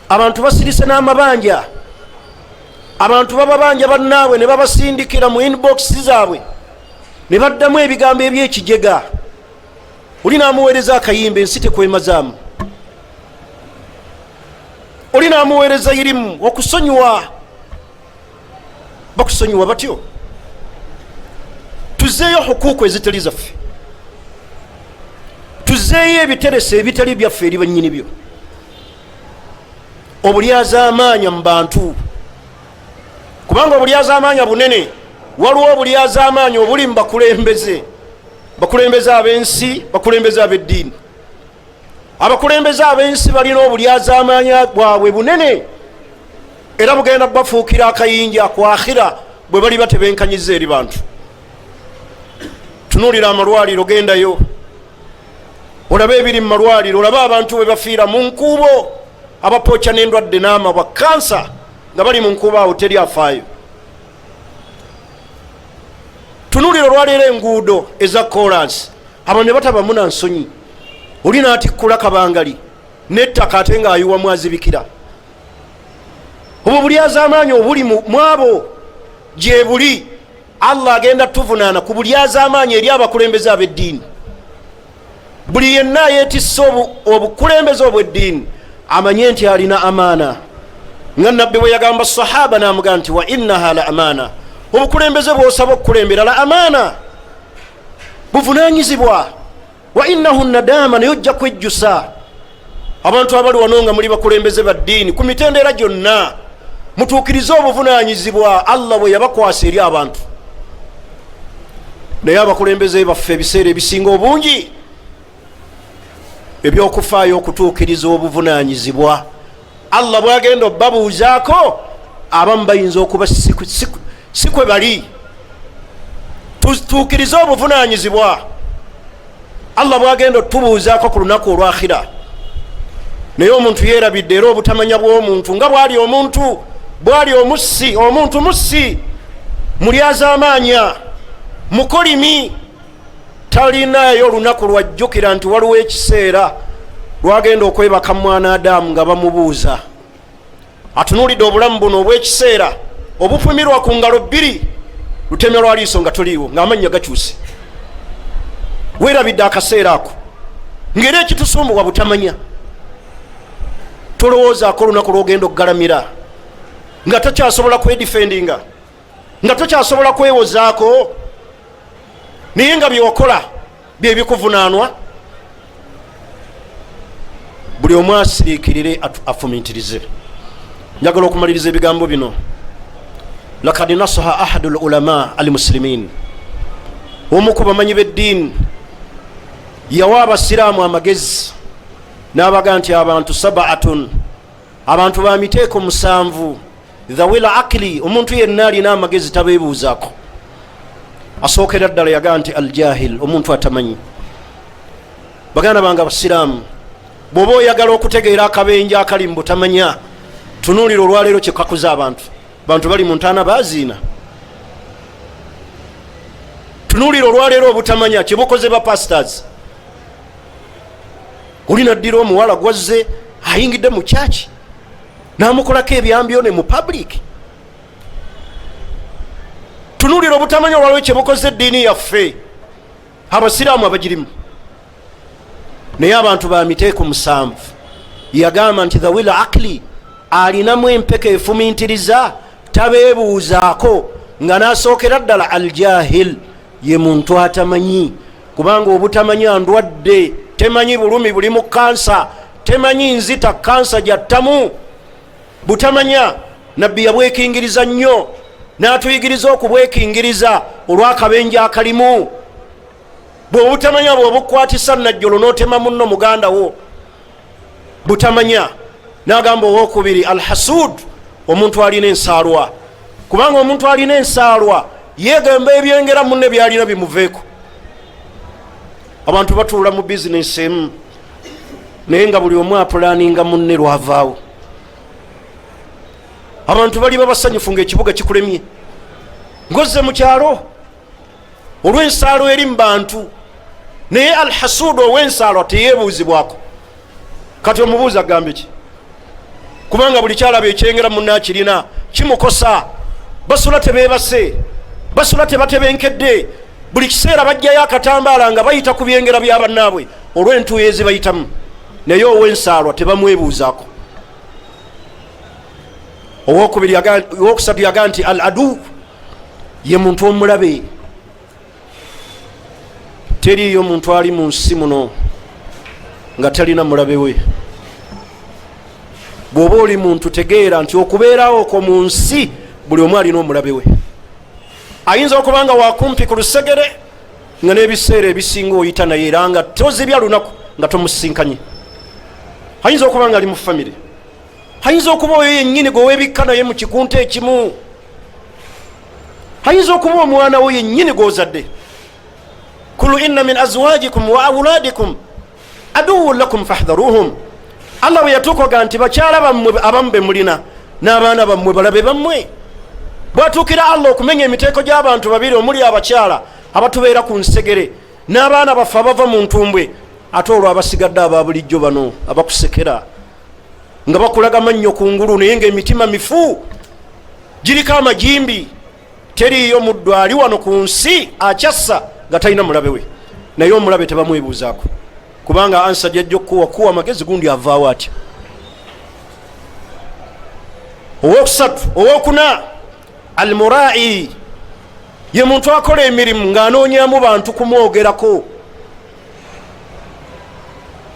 abantu basirise n'amabanja, abantu bababanja bannaabwe ne babasindikira mu inbox zaabwe ne baddamu ebigambo eby'ekijega. Olina amuweereza akayimba ensi tekwemazaamu, olina amuweereza irimu okusonyiwa, bakusonyiwa batyo. Tuzeeyo hukuuku ezitali zaffe, tuzeeyo ebiterese ebitali byaffe eri bannyini byo. Obulyaza amaanya mu bantu, kubanga obulyaza amaanya bunene. Waliwo obulyaza amaanya obuli mu bakulembeze, bakulembeze ab'ensi, bakulembeze ab'eddiini. Abakulembeze ab'ensi balina obulyaza amaanya bwabwe bunene, era bugenda bafuukira akayinja ku akhira bwe bali batebenkanyiza eri bantu. Tunuulira amalwaliro, gendayo olabe ebiri mu malwaliro, olabe abantu bwe bafiira mu nkuubo, abapooca n'endwadde n'amabwa, kansa, nga bali mu nkuubo awo teri afaayo. Tunuulira olwaleero enguudo eza kolansi, abantu ne batabamu na nsonyi. Oli n'atikkula kabangali n'ettaka ate ng'ayiwamu azibikira. Obwo bulyaza amaanyi obuli mu abo gye buli. Allah agenda tuvunaana ku bulyaza amaanyi eri abakulembeze ab'eddiini. Buli yenna yeetisse obukulembeze obw'eddiini amanye nti alina amaana, nga nabbi bwe yagamba sahaba n'amuga nti wa innaha la amaana. Obukulembeze bw'osaba okukulembera la amaana, buvunaanyizibwa. Wa innahu nadama, naye ojja kwejjusa. Abantu abali wano nga muli bakulembeze ba ddiini ku mitendera gyonna, mutuukirize obuvunaanyizibwa Allah bwe yabakwasa eri abantu. Naye abakulembeze baffe ebiseera ebisinga obungi ebyokufaayo okutuukiriza obuvunaanyizibwa. Allah bwagenda obbabuuzaako, abamu bayinza okuba si kwe bali. Tutuukirize obuvunaanyizibwa. Allah bwagenda otubuuzaako ku lunaku olwakhira. Naye omuntu yeerabidde era obutamanya bw'omuntu nga bwali omuntu, bwali omussi, omuntu mussi, mulyaza amaanya, mukolimi, talinayo olunaku lwajjukira nti waliwo ekiseera lwagenda okwebaka mwana Adamu nga bamubuuza. Atunuulidde obulamu buno obw'ekiseera obufumirwa ku ngalo bbiri, lutemya lwa liiso nga toliiwo, ng'amannya gakyuse. Weerabidde akaseera ako, ng'era ekitusumbuwa butamanya. Tolowoozaako olunaku lw'ogenda okugalamira nga tokyasobola kwedifendinga, nga tokyasobola kwewozaako, naye nga byewakola bye bikuvunaanwa. Buli omu asiriikirire afumintirize. Njagala okumaliriza ebigambo bino. Lakad nasaha ahadu ulama almuslimin, omu ku bamanyi b'eddiini yawa abasiraamu amagezi n'abaga nti abantu sabaatun, abantu ba miteeko 7, dhawila akili, omuntu yenna alina amagezi tabeebuuzaako. Asookera ddala yaga nti aljahil, omuntu atamanyi. baganda bange abasiraamu, bw'oba oyagala okutegeera akabenje akali mu butamanya, tunuulira olwaleero kyekakuza abantu bali mu ntaana baziina. Tunuulira olwaleero obutamanya kyebukoze ba pastors. Olina ddira omuwala gwazze ayingidde mu kyaki n'amukolako ebyambyo ne mu public. Tunuulira obutamanya olwaleero kyebukoze eddiini yaffe abasiraamu abagirimu. Naye abantu ba miteeko 7 yagamba nti dhawil akli, alinamu empeka efumintiriza tabeebuuzaako, nga n'asookera ddala aljahil, ye muntu atamanyi. Kubanga obutamanya ndwadde, temanyi bulumi buli mu kansa, temanyi nzita kansa gyattamu. Butamanya nabbi yabwekingiriza nnyo, n'atuyigiriza okubwekingiriza olw'akabenje akalimu. Bw'obutamanya bw'obukwatisa najjolo n'otema munno muganda wo, butamanya. N'agamba owokubiri alhasud, omuntu alina ensaalwa. Kubanga omuntu alina ensaalwa yeegamba ebyengera munne byalina bimuveeko. Abantu batuula mu bizinesi emu naye nga buli omu apulaninga munne lwavaawo. Abantu bali babasanyufu ng'ekibuga kikulemye, ngozze mu kyalo olw'ensaalo eri mu bantu. Naye alhasud ow'ensaalwa teyeebuuzibwako. Kati omubuuza agambe ki? Kubanga buli kyalaba ekyengera munne akirina kimukosa. Basula tebeebase, basula tebatebenkedde, buli kiseera bajjayo akatambaala nga bayita ku byengera bya bannaabwe olw'entuuyo ezibayitamu. Naye ow'ensaalwa tebamwebuuzaako. Owokusatu yaga nti al adu, ye muntu omulabe. Teriyo muntu ali mu nsi muno nga talina mulabe we. Bw'oba oli muntu tegeera nti okubeerawo okwo mu nsi buli omu alina omulabe we. Ayinza okuba nga wakumpi ku lusegere nga n'ebiseera ebisinga oyita naye era nga tozibya lunaku nga tomusinkanye. Ayinza okuba nga ali mu famire, ayinza okuba oyo yennyini gwe weebikka naye mu kikunta ekimu, ayinza okuba omwana wo yennyini gw'ozadde. Kulu inna min azwajikum wa awladikum aduwwun lakum fahdharuhum. Allah bwe yatukoga nti bakyala bammwe abamu be mulina n'abaana bammwe balabe bammwe. Bwatuukira Allah okumenya emiteeko gy'abantu babiri omuli abakyala abatubeera ku nsegere n'abaana baffe abava mu ntumbwe, ate olwo abasigadde aba bulijjo bano abakusekera nga bakulaga mannyo ku ngulu naye ng'emitima mifu giriko amajimbi. Teriyo muddu ali wano ku nsi akyassa nga talina mulabe we, naye omulabe tebamwebuuzaako kubanga ansa jajja okuwa amagezi gundi avaawo atya. Owokusatu, owokuna almurai, ye muntu akola emirimu ng'anoonyamu bantu kumwogerako.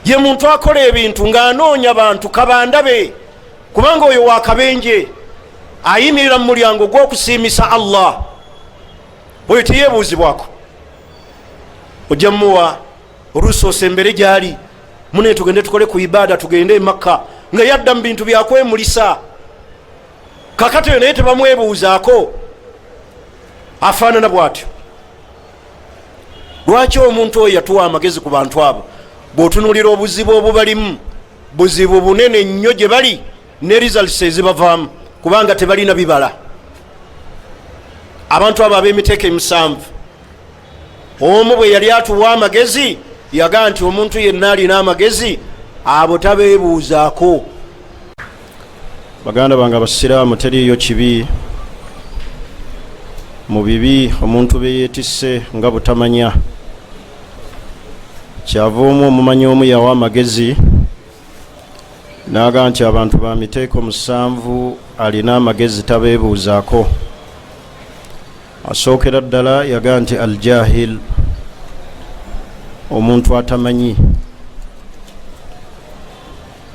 Ye muntu akola ebintu ng'anoonya bantu kabandabe, kubanga oyo wakabenje ayimirira mu mulyango gw'okusiimisa Allah. Oyo teyeebuuzibwako. Ojja muwa oluusi osembere gy'ali, mune tugende tukole ku ibaada, tugende e Makka, nga yadda mu bintu byakwemulisa. Kakati oyo naye tebamwebuuzaako, afaanana bw'atyo. Lwaki omuntu oyo yatuwa amagezi ku bantu abo? Bw'otunuulira obuzibu obubalimu, buzibu bunene nnyo gye bali ne results ezibavaamu, kubanga tebalina bibala. Abantu abo ab'emiteeko 7, omu bwe yali atuwa amagezi yaga nti omuntu yenna alina amagezi abo tabeebuuzaako. Baganda bange abasiraamu, teriyo kibi mu bibi omuntu be yeetisse nga butamanya. Kyava omumanyi omu yawa amagezi n'aga nti abantu ba miteeko 7 alina amagezi tabeebuuzaako. Asookera ddala yaga nti aljahil, omuntu atamanyi.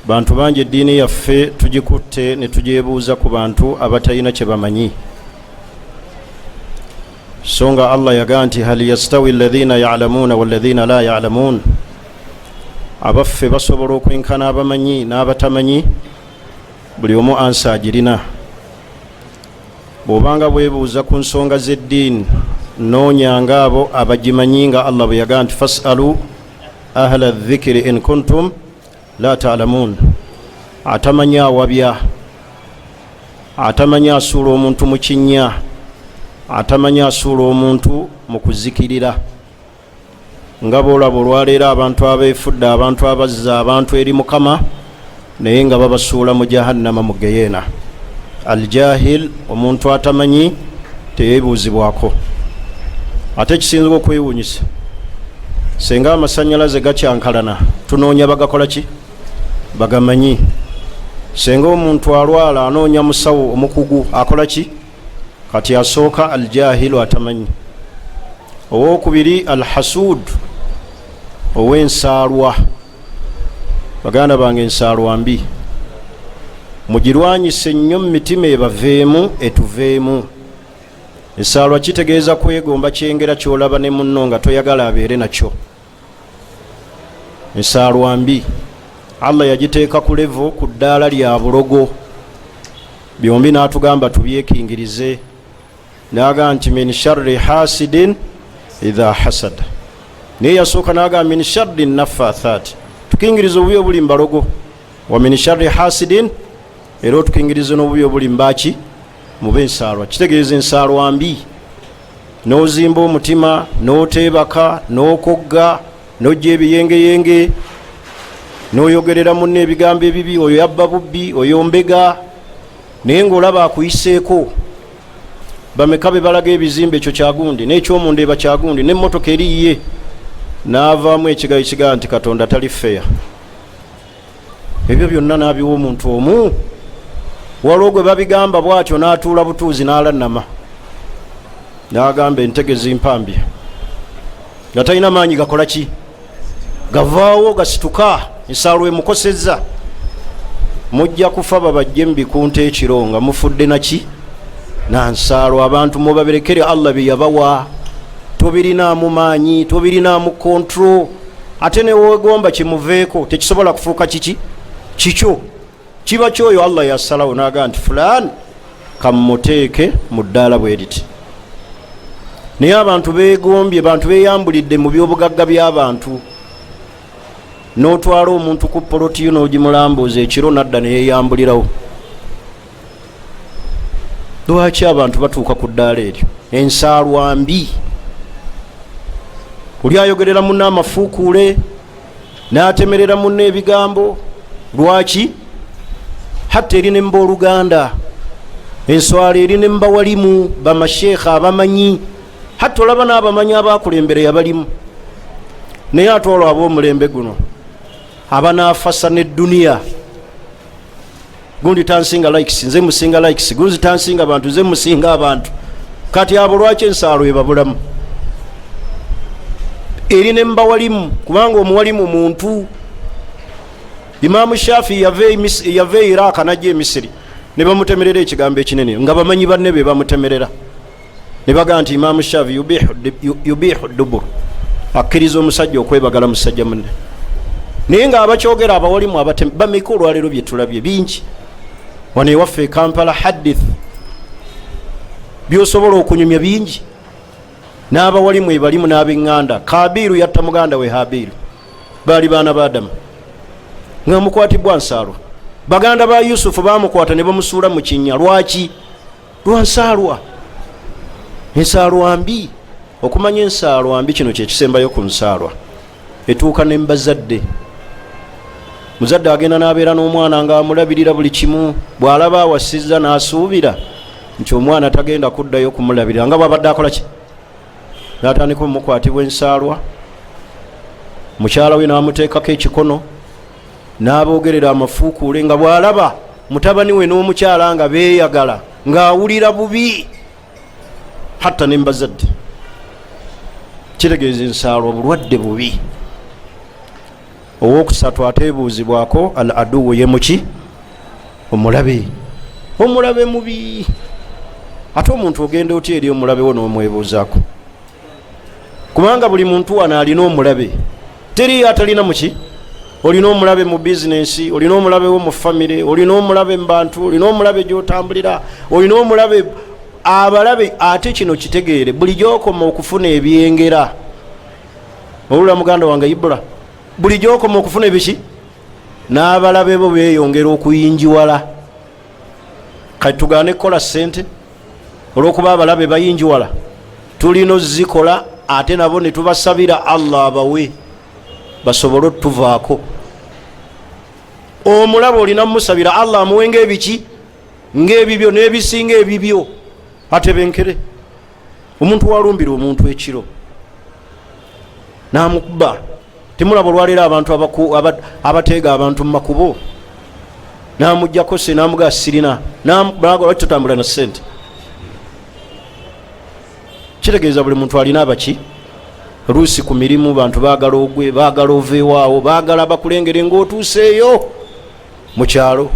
Bantu bangi eddiini yaffe tugikutte ne tugyebuuza ku bantu abatalina kye bamanyi. So nga Allah yaga nti hal yastawi alladhina ya'lamuuna walladhina la ya'lamuun. Abaffe basobola okwenkana abamanyi n'abatamanyi? Buli omu ansa agirina. Bw'obanga bwebuuza ku nsonga z'eddiini, noonyanga abo abagimanyi nga Allah bwe yaga nti fasalu ahla dhikri in kuntum la ta'lamun. Atamanya wabya, atamanya asuula omuntu mu kinnya, atamanya asuula omuntu mu kuzikirira. Nga bw'olaba olwaleero abantu abeefudde, abantu abazza abantu eri Mukama naye nga babasuula mu jahannama mu geyeena. Aljahil, omuntu atamanyi teyeebuuzibwako. Ate ekisinzibwa okwewuunyisa, senga amasanyalaze gakyankalana tunoonya bagakola ki? Bagamanyi. Senga omuntu alwala anoonya musawo omukugu akola ki? Kati asooka aljahilu, atamanyi. Owokubiri alhasud, ow'ensaalwa. Baganda bange ensaalwa mbi, mugirwanyise nnyo mu mitima ebaveemu etuveemu. Ensaalwa kitegeeza kwegomba kyengera kyolaba ne munno nga toyagala abeere nakyo. Ensaalwa mbi, Allah yagiteeka ku levo ku ddaala lya bulogo. Byombi n'atugamba tubyekingirize. N'agamba nti min sharri hasidin idha hasada. Naye yasooka n'agamba min sharri naffaathaati, tukingirize obubi obuli mbalogo. Wa min sharri hasidin, era tukingirize n'obubi obuli mbaki? Mube ensaalwa. Kitegeeza ensaalwa mbi, n'ozimba omutima, n'oteebaka, n'okogga, n'ojja ebiyengeyenge, n'oyogerera munno ebigambo ebibi, oyo yabba bubbi, oyo mbega, naye ng'olaba akuyiseeko. Bameka be balaga ebizimbe ekyo kyagundi, n'ekyomunda eba kyagundi, n'emmotoka eriye, n'avaamu ekigayo kigaa nti Katonda tali feya. Ebyo byonna n'abiwa omuntu omu. Waliwo gwe babigamba bw'atyo n'atuula butuuzi n'alannama, n'agamba entege zimpambye, nga talina maanyi gakola ki? Gavaawo, gasituka, ensaalwa emukosezza. Mujja kufa babajje mu bikunta ekiro nga mufudde naki? Na nsaalwa. Abantu mubaberekere Allah bye yabawa, tobirinaamu maanyi, tobirinaamu kontro. Ate ne weegomba kimuveeko tekisobola kufuuka kiki? Kikyo kiba kyoyo Allah yasalawo n'agamba nti fulani kamuteeke mu ddaala bwe riti. Naye abantu beegombye, abantu beeyambulidde mu by'obugagga by'abantu. N'otwala omuntu ku polotiyo n'ogimulambuuza ekiro nadda ne yeeyambulirawo. Lwaki abantu batuuka ku ddaala eryo? Ensaalwa mbi. Oli ayogerera munno amafuukuule, n'atemerera munno ebigambo. Lwaki? Hatta eri ne mba Oluganda, enswala eri ne mba walimu, bamasheekha abamanyi, hatta olaba n'abamanyi abaakulembere yabalimu. Naye ate olwo ab'omulembe guno abanaafasa n'edduniya, gundi tansinga likes, nze musinga likes, gundi tansinga abantu, nze musinga abantu. Kati abo lwaki ensaalwa ebabulamu? Eri ne mba walimu, kubanga omuwalimu muntu. Imaamu Shafi yava Iraq n'ajja Misiri, ne bamutemerera ekigambo ekinene nga bamanyi banne be bamutemerera. Ne bagamba nti Imaamu Shafi yubihu dubur, akkiriza omusajja okwebagala musajja munne. Naye nga abakyogera abawalimu bameka olwaleero bye tulabye bingi. Wano ewaffe e Kampala hadith by'osobola okunyumya bingi. N'abawalimu ebalimu n'ab'eŋŋanda. Kabiru yatta muganda we Habiru, baali baana ba Adamu, nga mukwatibwa nsaalwa. Baganda ba Yusufu bamukwata ne bamusuula mu kinnya. Lwaki? Lwa nsaalwa. Ensaalwa mbi. Okumanya ensaalwa mbi, kino kyekisembayo ku nsaalwa. Etuuka ne mbazadde. Muzadde agenda n'abeera n'omwana nga amulabirira buli kimu, bw'alaba awasizza n'asuubira nti omwana tagenda kuddayo kumulabirira, nga bw'abadde akola ki? N'atandika omukwatibwa ensaalwa. Mukyala we n'amuteekako ekikono, n'aboogerera amafuukuule, nga bw'alaba mutabani we n'omukyala nga beeyagala, ng'awulira bubi. Hatta ne mbazadde. Kitegeeza ensaalwa bulwadde bubi. Owokusatu ateebuuzibwako al aduwu ye muki? Omulabe. Omulabe mubi. Ate omuntu ogenda otya eri omulabe wo n'omwebuuzaako? Kubanga buli muntu wano alina omulabe. Teri atalina muki? Olina omulabe mu bizinensi, olina omulabe wo mu famire, olina omulabe mu bantu, olina omulabe gy'otambulira, olina omulabe. Abalabe ate kino kitegeere, buli gy'okoma okufuna ebyengera. Olula muganda wange Ibra, buli gyokoma okufuna ebiki n'abalabe bo beeyongera okuyinjiwala. kati tugaane kukola sente olwokuba abalabe bayinjiwala, tulina ozikola ate nabo ne tubasabira Allah abawe basobole otuvaako. omulaba olina mumusabira Allah amuwe ngaebiki ngaebibyo n'ebisinga ebibyo atebenkere. omuntu walumbira omuntu ekiro namukuba, temulaba olwaleero abantu abateega abantu mu makubo, namujjako se namugaa sirina, tutambula na sente. kitegeeza buli muntu alina abaki luusi ku mirimu, bantu baagala ogwe, baagala oveewaawo, baagala bakulengere ng'otuuseeyo mu kyalo.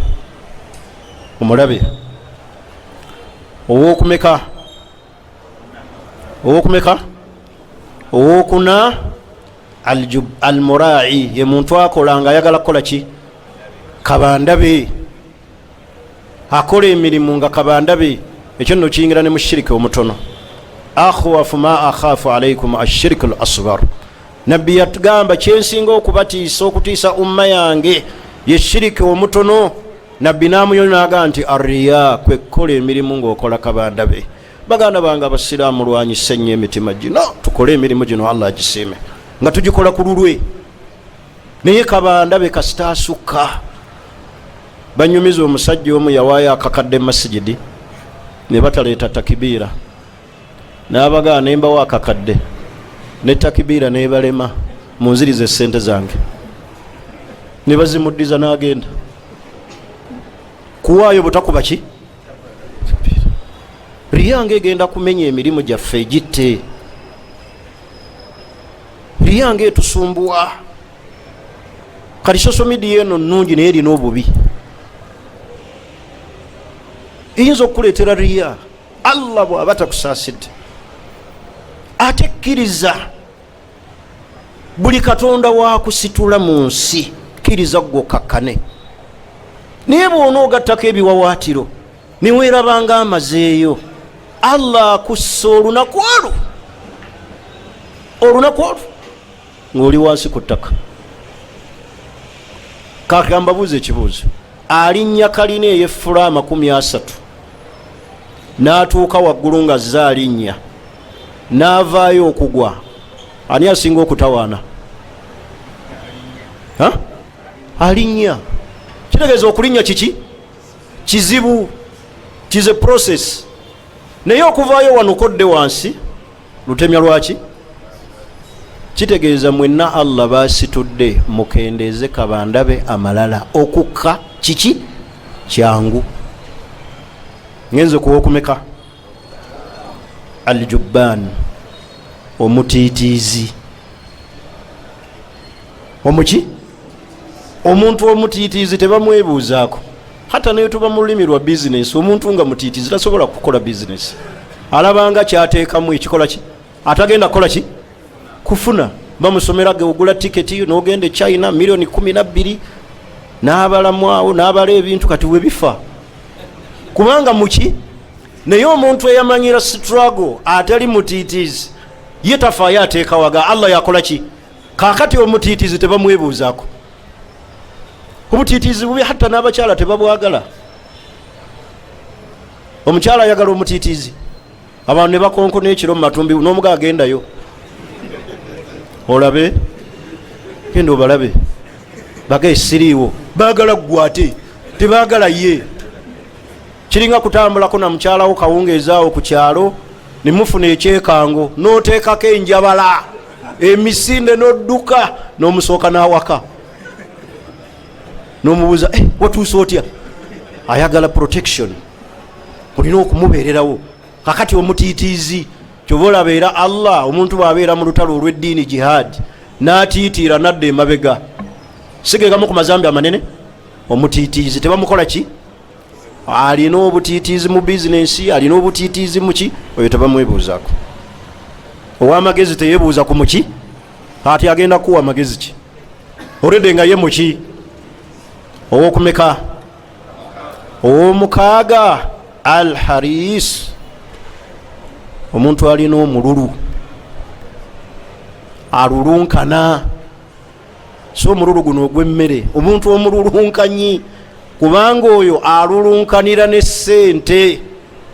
omulabe owokumeka owokuna almurai ye muntu akola nga ayagala kukola ki kabandabe, akola emirimu nga kabandabe. ekyo nno kiyingira ne mu shiriki omutono. akhwafu ma akhafu alaikum ashiriki al asghar. nabbi yatugamba kyensinga okubatiisa okutiisa umma yange ye shiriki omutono. nabbi namuyonaaga nti arriya, kwe kukola emirimu ng'okola kabandabe. baganda bange abasiraamu lwanyise nnyo emitima gino, tukole emirimu gino Allah agisiime nga tugikola ku lulwe. naye kabandabe kasita asukka. banyumiza omusajja omu yawaayo akakadde masijidi ne bataleeta takibiira, n'abagana nembawo akakadde ne takibiira nebalema, munzirize sente zange, ne bazimuddiza n'agenda kuwaayo butakuba ki. riyange egenda kumenya emirimu gyaffe egitte. riyange etusumbuwa. kati social media eno nnungi naye erina obubi, eyinza okukuleetera riya. Allah bw'aba takusaasidde ate kkiriza buli katonda wakusitula mu nsi, kkiriza gwo kakkane. naye bw'onoogattako ebiwawaatiro niweerabanga amazeeyo, Allah akussa olunaku olwo ng'oli wansi ku ttaka. kakamba buuza ekibuuzo, alinnya kalina ey'effula 30 n'atuuka waggulu nga zza alinnya n'avaayo okugwa, ani asinga okutawaana? alinnya. kitegeeza okulinnya kiki kizibu, kize process. naye okuvaayo wanukodde wansi lutemya lwaki? kitegeeza mwenna Allah basitudde mukendeeze kabandabe amalala. okukka kiki kyangu. ngenze kuwokumeka aljubban, omutiitiizi. omuki omuntu omutiitiizi tebamwebuuzaako. hata naye tuba mu lulimi lwa bizinesi, omuntu nga mutiitiizi tasobola kukola bizinesi. alabanga kyateekamu ekikola ki, atagenda kukola ki kufuna. bamusomera ge ogula tiketi n'ogenda China milioni 12 n'abalamu awo n'abala ebintu kati we bifa kubanga muki. naye omuntu eyamanyira struggle atali mutiitiizi ye tafaayo ateekawaga Allah yakola ki. kaakati omutiitiizi tebamwebuuzaako. omutiitiizi bubi, hatta n'abakyala tebabwagala. omukyala ayagala omutiitiizi, abantu ne bakonkona ekiro mu matumbi, n'omuga agendayo olabe, genda obalabe, bagaye siriiwo, baagala ggwate, tebaagala ye. kiringa kutambulako na mukyalawo kawungeezaawo ku kyalo ne mufuna ekyekango n'oteekako enjabala emisinde n'odduka n'omusooka n'awaka n'omubuuza watuuse otya? ayagala protection, olina okumubeererawo. kakati omutiitiizi kyova olabeera Allah, omuntu bw'abeera mu lutalo olw'eddiini jihad n'atiitiira nadda emabega, sigegamu ku mazambi amanene. omutiitiizi tebamukola ki? alina obutiitiizi mu bizinesi, alina obutiitiizi muki, oyo tebamwebuuzaako. ow'amagezi teyebuuza ku muki, ati agenda kuwa amagezi ki? olwedde nga ye muki. owokumeka ow'omukaaga alharis, omuntu alina omululu, alulunkana so omululu guno ogw'emmere, omuntu omululunkanyi, kubanga oyo alulunkanira ne ssente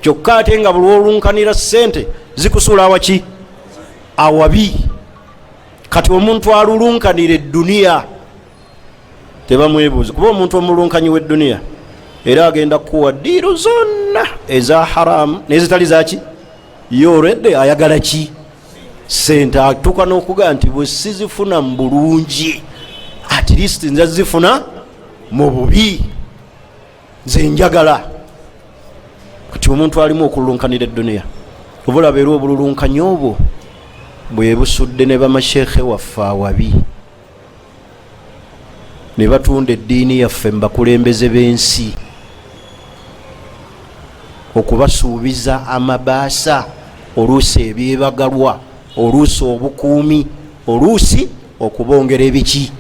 kyokka, ate nga buli olunkanira ssente zikusuula awaki? Awabi. Kati omuntu alulunkanira edduniya tebamwebuuza, kuba omuntu omulunkanyi w'edduniya era agenda kuwa ddiiru zonna eza haramu nezitali zaki yoredde, ayagala ki? Sente. Atuuka n'okugaa nti bwe sizifuna mu bulungi, at least nza zifuna mu bubi, nze njagala. Kati omuntu alimu okulunkanira edduniya, obulaba era obululunkanyi obwo bwe busudde ne bamashekhe waffe awabi, ne batunda eddiini yaffe mu bakulembeze b'ensi, okubasuubiza amabaasa, oluusi ebyebagalwa, oluusi obukuumi, oluusi okubongera ebiki?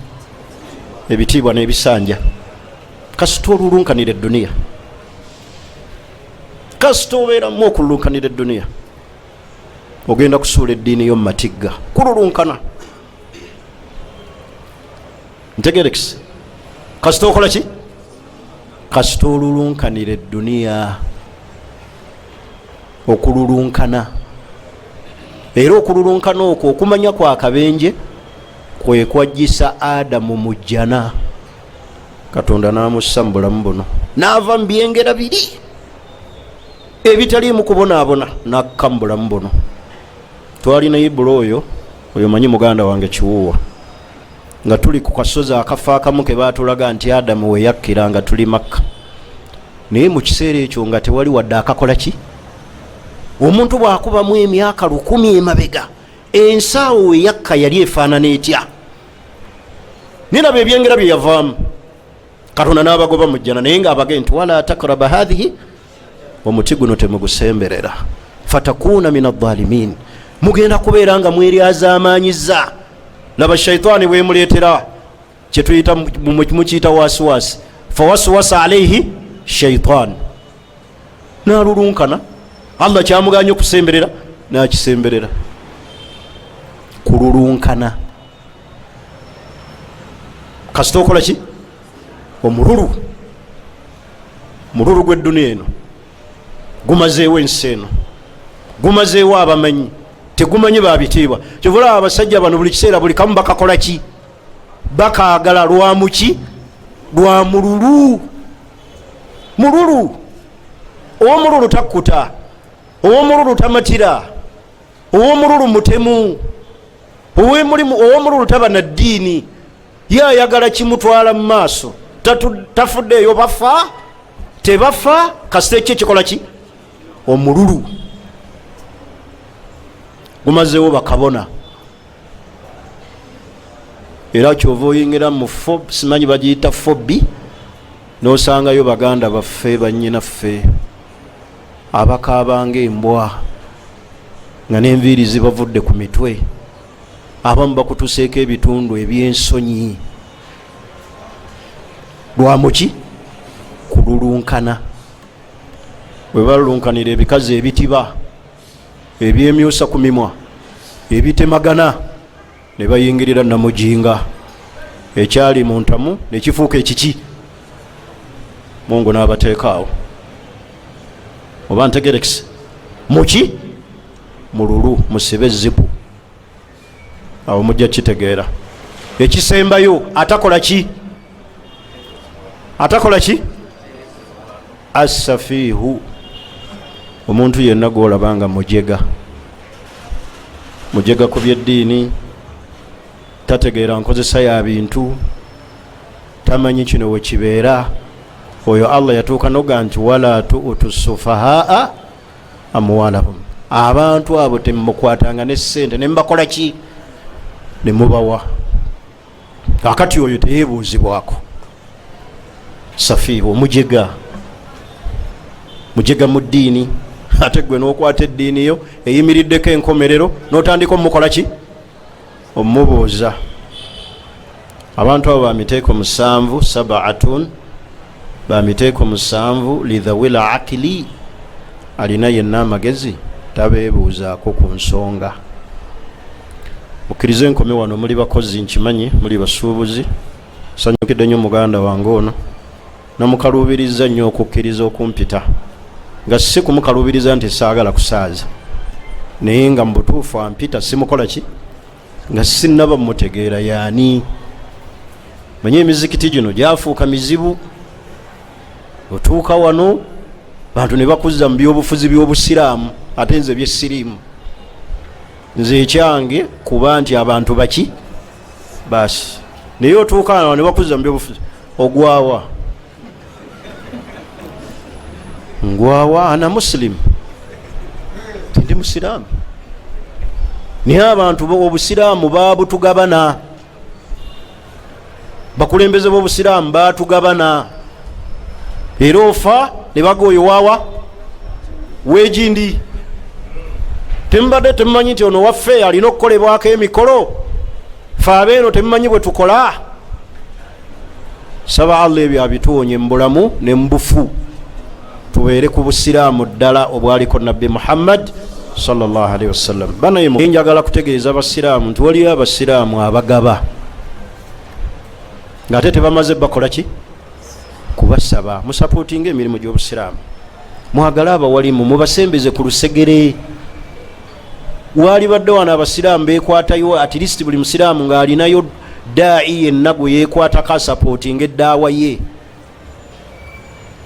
Ebitiibwa n'ebisanja. Kasita olulunkanira edduniya, kasita obeeramu okululunkanira edduniya, ogenda kusuula eddiini yo mu matigga, kululunkana. Ntegerekese? Kasita okola ki? Kasita olulunkanira edduniya, okululunkana. Era okululunkana okwo okumanya kwa kabenje kwe kwajjisa Adamu mu jjana. Katonda n'amussa mu bulamu buno, n'ava mu byengera biri ebitaliimu kubonaabona, n'akka mu bulamu buno. Twali ne Ibula oyo manyi muganda wange Kiwuuwa, nga tuli ku kasozi akafa akamu ke baatulaga nti Adamu we yakkira nga tuli Makka. Naye mu kiseera ekyo nga tewali wadde akakola ki? Omuntu bw'akubamu emyaka 1000 emabega, ensaawo we yakka yali efaanana etya? Niraba ebyengera bye yavaamu. Katonda n'abagoba mu jjana, naye ng'abagee nti wala takraba hadhihi, omuti guno temugusemberera, fatakuuna min adh-dhalimin, mugenda kubeera nga mweryazaamaanyiza. Laba shaitaani bwemuleetera kyetuyita mukiyita wasiwasi, fawaswasa alaihi shaitaan, n'alulunkana. Allah kyamuganya okusemberera n'akisemberera. Kululunkana. Kasita okola ki? Omululu gw'edduniya eno gumazeewo ensi eno, gumazeewo abamanyi, tegumanyi babitiibwa. Kyovula abasajja bano buli kiseera buli kamu bakakola ki? Bakaagala lwamuki? Lwa mululu. Mululu. Ow'omululu takkuta, ow'omululu tamatira, ow'omululu mutemu, ow'omululu taba na ddiini, ye ayagala kimutwala mu maaso. Tafuddeeyo bafa, tebafa. Kasita ekyo ekikola ki? Omululu gumazeewo bakabona. Era kyova oyingira mu simanyi bagiyita fobi, n'osangayo baganda baffe bannyinaffe abakaabanga embwa nga n'enviiri zibavudde ku mitwe, abamu bakutuseeko ebitundu eby'ensonyi. Lwamuki? Kululunkana. Bwe balulunkanira ebikazi ebitiba, ebyemyusa ku mimwa, ebitemagana, ne bayingirira namujinga, ekyali mu ntamu ne kifuuka ekiki? Mungu n'abateekaawo. Oba ntegerekese? Muki? Mululu, musibe zipu. Awo mujja kitegeera. Ekisembayo atakola ki? Atakola ki? Asafiihu. Omuntu yenna gw'olabanga mujega, mujega ku byeddiini, tategeera nkozesa ya bintu, tamanyi kino we kibeera, oyo Allah yatuuka noga nti wala tu'tu sufahaa amwalahum, abantu abo temukwatanga ne ssente ne mbakola ki? Ne mubawa. Akati oyo teyeebuuzibwako. Safiihu, mujega, mujega mu ddiini. Ate gwe n'okwata eddiini yo eyimiriddeko enkomerero n'otandika omukola ki? Omubuuza. Abantu abo bamiteeko 7, sabaatun, bamiteeko 7 lidhawil akili, alina yenna amagezi tabeebuuzaako ku nsonga. mukkirize nkome wano muli bakozi nkimanyi muli basuubuzi sanyukidde nnyo muganda wange ono namukaluubiriza nnyo okukkiriza okumpita nga si kumukaluubiriza nti saagala kusaaza naye nga mubutuufu ampita simukola ki nga sinnaba mmutegeera yaani manye emizikiti gino gyafuuka mizibu otuuka wano bantu ne bakuzza mu byobufuzi by'obusiraamu ate nze byesiriimu nze ekyange kuba nti abantu baki basi naye otuuka wano ne bakuzza mu byobufuzi ogwawa ngwawa ana muslim tindi musiraamu naye abantu obusiraamu babutugabana bakulembeze b'obusiraamu batugabana era ofa ne bagoyo wawa wegindi tembadde temumanyi nti ono waffe alina okukolebwako emikolo fe abeeno temumanyi bwe tukola saba Allah ebyo abituwonye mu bulamu ne mu bufu tubeere ku busiraamu ddala obwaliko nabbi Muhammad sallallahu alaihi wasallam. Banaye njagala kutegeeza abasiraamu nti waliyo abasiraamu abagaba ng'ate tebamaze bakola ki kubasaba musapootinga emirimu gy'obusiraamu mwagala abawalimu mubasembeze ku lusegere wali badde wano abasiraamu bekwatayo at least buli musiraamu ng'alinayo daayi yenna gwe yeekwatako asapootinga eddaawa ye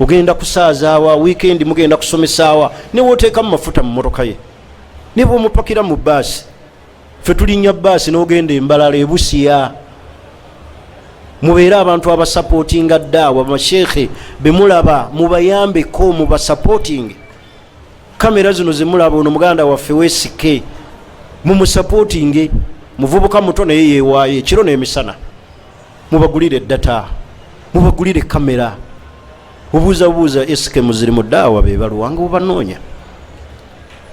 ogenda kusaazaawa wiikendi mugenda kusomesaawa newoteekamu mafuta mu motoka ye ne bw'omupakira mu baasi ffe tulinnya baasi n'ogenda embalala ebusiya mubeere abantu abasapootinga ddaawa masheekhe bemulaba mubayambeko mubasapootinge kamera zino zemulaba ono muganda waffe weesike mumusapootinge muvubuka muto naye yeewaayo ekiro n'emisana mubagulire data mubagulire kamera obuuza esike muziri mu ddaawa bebaluwanga bubanoonya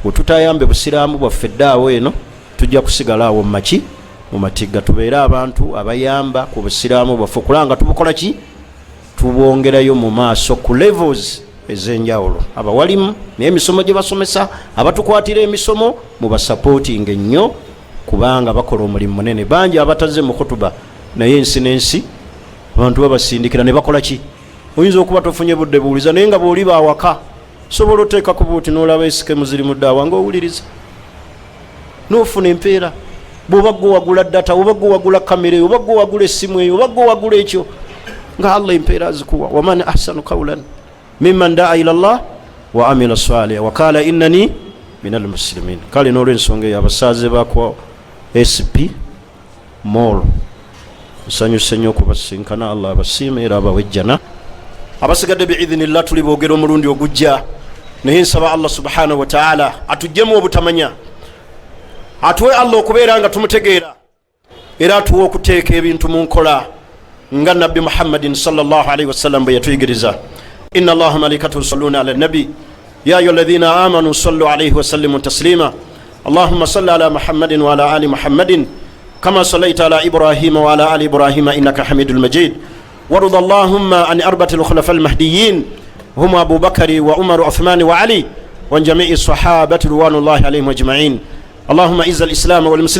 wetutayambe busiraamu bwaffe ddaawa eno tujja kusigala awo mumaki mu matigga tubeere abantu abayamba ku busiraamu bwaffe kulanga tubukola ki tubwongerayo mu maaso ku levels ez'enjawulo abawalimu n'emisomo gye basomesa abatukwatira emisomo mu basapootinga ennyo kubanga bakola omulimu munene bangi abataze mu kutuba naye ensi n'ensi abantu babasindikira ne bakola ki oyinza okuba tofunye budde buwuliza naye nga bw'oli baawaka sobola oteekako buuti n'olaba esike muziri mu ddaawa ng'owuliriza n'ofuna empeera bw'oba gwe wagula data oba gwe wagula kamera eyo oba gwe wagula essimu eyo oba gwe wagula ekyo nga Allah empeera azikuwa waman ahsanu qawlan mimman daa ila Allah wa amila salihan wa qala innani minal muslimin. Kale n'olw'ensonga eyo abasaaze bakwa SP mall nsanyuse nnyo okubasinkana Allah abasiime era abawejjana abasigadde biidhinillah tuli boogera omulundi ogujja naye nsaba Allah subhanahu wa ta'ala atuggyemu obutamanya atuwe Allah okubeera nga tumutegeera era atuwe okuteeka ebintu mu nkola nga nabbi Muhammadin sallallahu alaihi wasallam bwe yatuyigiriza. Inna Allaha malaikatahu yusalluna ala nabi ya ayyuhalladhina amanu sallu alaihi wa sallimu taslima Allahumma salli ala Muhammadin wa ala ali Muhammadin kama sallaita ala Ibrahim wa ala ali Ibrahim innaka Hamidul Majid warḍa Allahumma an arba'atil khulafa'il mahdiyyin hum Abu Bakr wa Umar wa Uthman wa Ali wa jami'i sahabati ridwanullahi alaihim ajma'in. اللهم اعز الاسلام والمسلمين